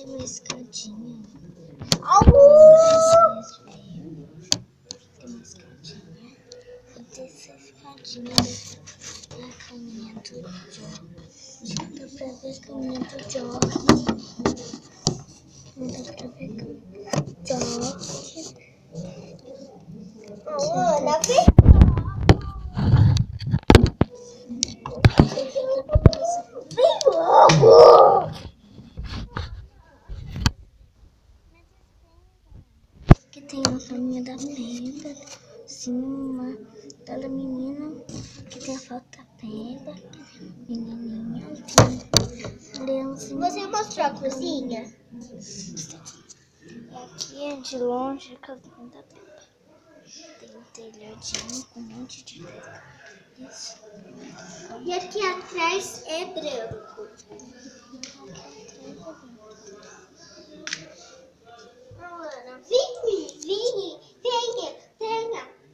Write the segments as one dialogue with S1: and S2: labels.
S1: Tem uma escadinha. Tem uma escadinha. E dessa escadinha a caminha do George. Dá pra ver a caminha do George. Não dá pra ver a George. Ana, vem. Vem logo! Aqui tem uma caminha da Peppa. Sim, uma bela menina. Aqui tem a foto da Peppa. Menininha. Leãozinho.
S2: Você mostrou a cozinha?
S1: E aqui é de longe a casinha da Peppa. Tem um telhadinho com um monte de detalhes.
S2: E aqui atrás é branco.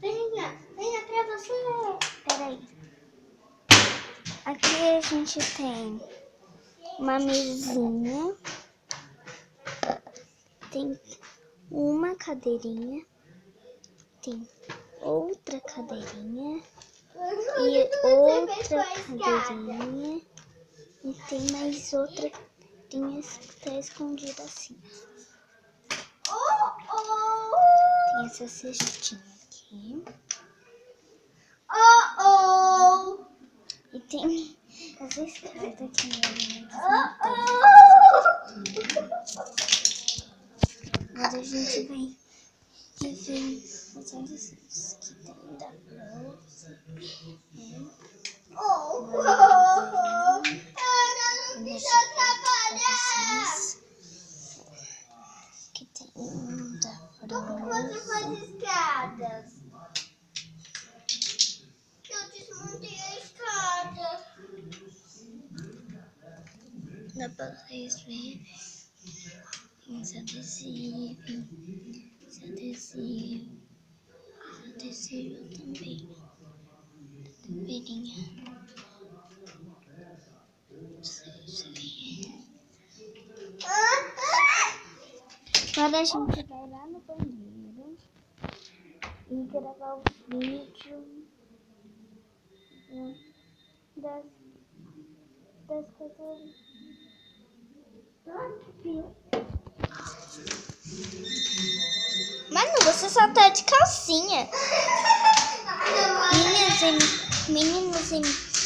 S2: Ana, venha pra você.
S1: Peraí. Aqui a gente tem uma mesinha. Tem uma cadeirinha. Tem outra cadeirinha. E outra cadeirinha. E tem mais outra cadeirinha que tá escondida assim. Tem essa cestinha aqui. E tem essa escada aqui. Agora a gente vai ver os exercícios que tem da que tem da
S2: escadas. Eu desmontei a escada.
S1: dá pra vocês verem esse adesivo também, tamperinha. Agora a gente vai lá no banheiro e gravar o vídeo das coisas. Mano, você só tá de calcinha.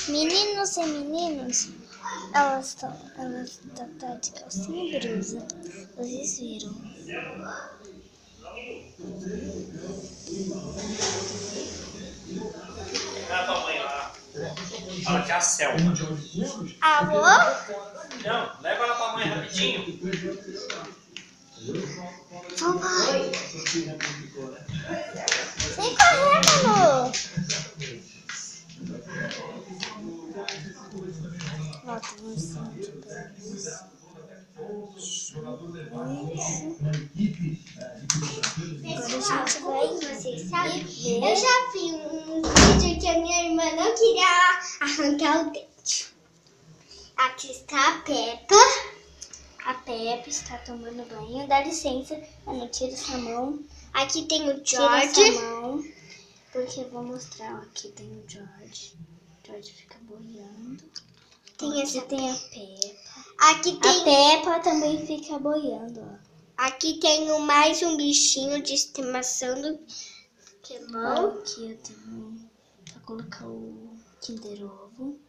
S1: Meninos e meninas, elas tá de calcinha e blusa. Vocês viram?
S3: Leva a mãe lá. Fala que é a Selma.
S2: Alô?
S3: Não, leva ela pra mãe rapidinho.
S1: Papai! Vem correndo, amor! Ó, tem um ursinho de pelúcia. Agora a gente vai
S2: Vocês sabem? Eu já vi um vídeo que a minha irmã não queria arrancar o dente. Aqui está a Peppa.
S1: A Peppa está tomando banho. Dá licença, Ana, tira essa mão.
S2: Aqui tem o
S1: Tira
S2: George.
S1: essa mão, porque eu vou mostrar. Ó, aqui tem o George. O George fica boiando.
S2: Tem
S1: Aqui
S2: essa
S1: tem a Peppa.
S2: Aqui
S1: A
S2: tem,
S1: Peppa também fica boiando, ó.
S2: aqui tem mais um bichinho de estimação do Pokémon.
S1: Aqui eu tenho pra colocar o Kinder Ovo.